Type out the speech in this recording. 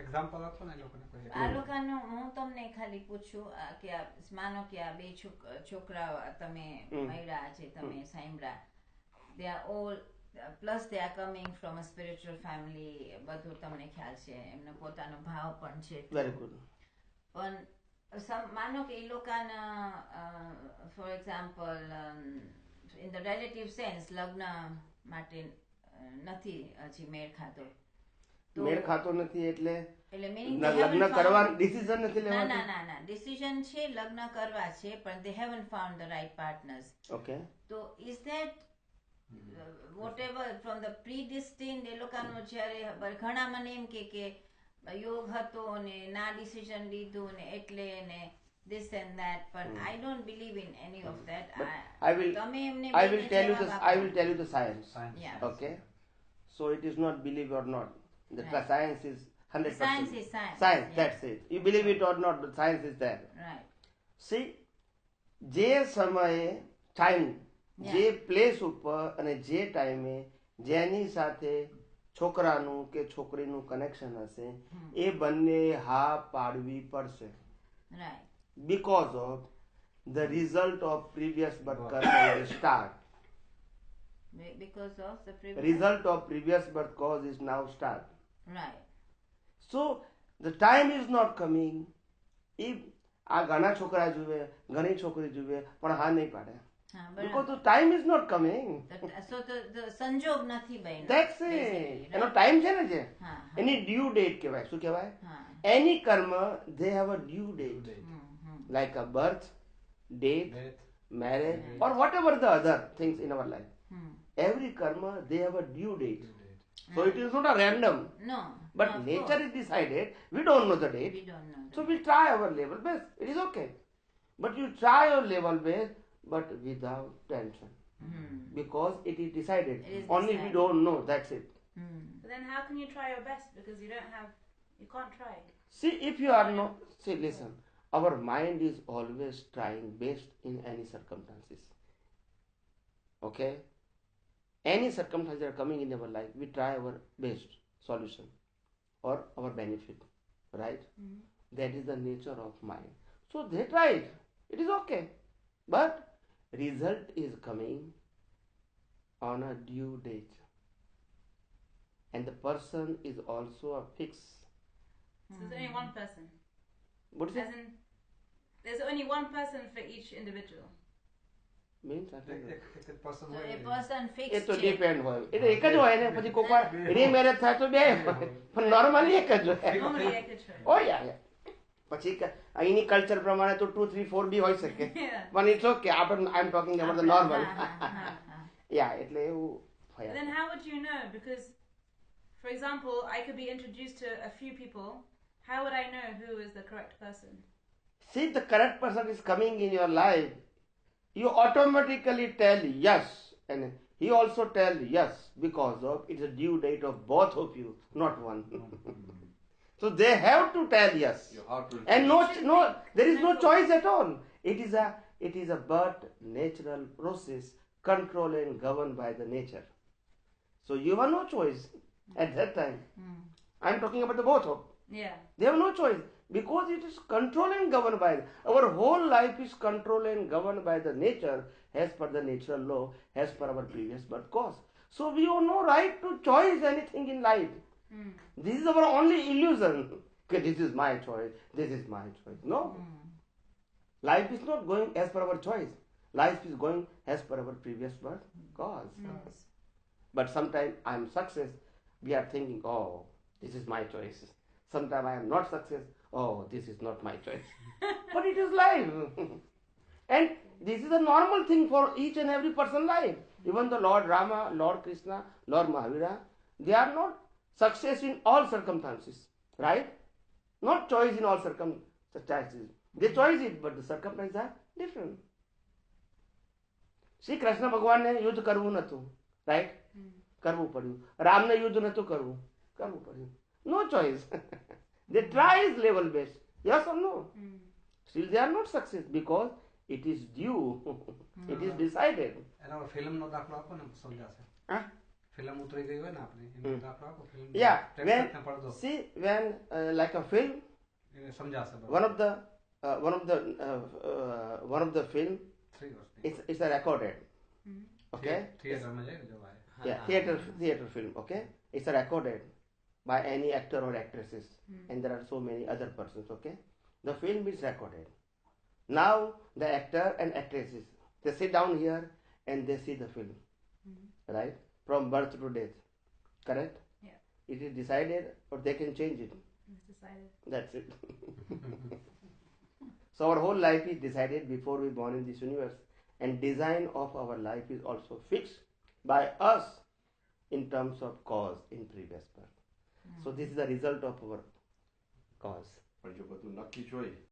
Example આપો ને એ લોકોને કોઈ. આ લોકોનું હું તમને ખાલી પૂછું કે માનો કે આ બે છોકરાઓ તમે મળ્યા છે, તમે સાંભળ્યા, they are all plus they are coming from a spiritual family, બધું તમને ખ્યાલ છે, એમનો પોતાનો ભાવ પણ છે. Very good. પણ માનો કે એ લોકોના for example in the relative sense લગ્ન માટે નથી હજી મેળ ખાતો. મેળ ખાતો નથી એટલે meaning લગ્ન કરવા ડિસિઝન નથી લેવાનું. ના ના ડિસિઝન છે, લગ્ન કરવા છે, પણ they haven't found the right partners. Okay. So is that whatever from the predestined, એ લોકોનો જ્યારે ઘણા મને એમ કે યોગ હતો ને ના ડિસિઝન લીધું ને એટલે ને this and that, but I don't believe in any of that. I will tell you the science. Yeah. Okay. So it is not believe or not. The Right. science is 100%. Science is science. Science, Yeah. that's it. You believe it or not, the science is there. Right. See, જે સમયે time, જે place ઉપર અને જે ટાઈમે જેની સાથે છોકરાનું કે છોકરીનું કનેક્શન હશે એ બંને હા પાડવી પડશે. Right. Because of the result of previous birth cause will start. Because of the previous Result of previous birth cause is now start. Right. So the time is not coming. If આ ઘણા છોકરા જુએ, ઘણી છોકરી જુએ પણ હા નહીં પાડે. Because the time is not coming. So the સંજોગ નથી બન્યો. That's it. એનો ટાઈમ છે ને જે એની ડ્યુ ડેટ કહેવાય. શું કહેવાય? Any karma they have a due date. Like a birth, death, marriage, or whatever the other things in our life. Every karma they have a due date. So it is not a random. No. But no, nature is decided. We don't know the date. We don't know. So we try our level best. It is okay. But you try your level best, but without tension. Because it is decided. It is Only decided. we don't know. That's it. But then how can you try your best? Because you can't try. See, if you are not, see, listen. Our mind is always trying best in any circumstances. Okay? Any circumstances that are coming in our life, we try our best solution or our benefit. Right? That is the nature of mind. So they tried. It is okay. But result is coming on a due date. And the person is also a fix. So there's only one person. What is As it? in, there's only one person for each individual. Means I don't know. એક person So હોય a person A fixed તો છે. Depend હોય. એ તો એક જ હોય ને, પછી કોક વાર રીમેરેજ થાય તો બે હોય, પણ નોર્મલી એક જ હોય. Normally I could try. ઓ યા પછી અહીંની કલ્ચર પ્રમાણે તો 2 3 4 બી હોઈ શકે, Yeah. પણ ઇટ્સ ઓકે. આપણે I am talking about the normal. યા એટલે એવું But then how would you know? Because, for example, I could be introduced to a few people. How would I know who is the correct person? See, the correct person is coming in your life, you automatically tell yes, and he also tell yes, because of it's a due date of both of you, not one. So they have to tell yes, and no, there is no choice at all. It is a but natural process controlled and governed by the nature. So you have no choice at that time. I am talking about the both of. Yeah. They have no choice because it is controlled and governed by. Our whole life is controlled and governed by the nature as per the natural law, as per our previous birth cause. So we have no right to choose anything in life. This is our only illusion. Okay, this is my choice. This is my choice. No. Life is not going as per our choice. Life is going as per our previous birth cause. But sometimes I am success. We are thinking, oh, this is my choice. Sometimes I am not success. Oh, this is not my choice. But it is life. And this is a normal thing for each and every person's life. Even the Lord Rama, Lord Krishna, Lord Mahavira, they are not success in all circumstances. Right? Not choice in all circumstances. They choose it, but the circumstances are different. Shri Krishna ભગવાનને યુદ્ધ કરવું નતું, right? કરવું પડ્યું. રામને યુદ્ધ નતું કરવું પડ્યું. No choice. They try his level best. Yes or no? Still they are not success because it is due. It is decided. એનો ફિલ્મનો દાખલો આપો ને સમજાશે. ફિલ્મ ઉતરી ગઈ હોય ને આપણી એનો દાખલો આપો ફિલ્મ Yeah, પ્રેક્ષકને પડદો see, when like a film, એને સમજાશે one of the film, 3 વર્ષની it's a recorded, okay? થિયેટરમાં જઈને જોવાય. Yeah, theater film, okay? It's a recorded by any actor or actresses, and there are so many other persons, okay? The film is recorded. Now the actor and actresses, they sit down here and they see the film, right? From birth to death, correct? Yeah. It is decided, or they can change it. It's decided. That's it. So our whole life is decided before we born in this universe, and design of our life is also fixed by us in terms of cause in previous birth. So this is the result of our cause. પણ જો બધું નક્કી જ હોય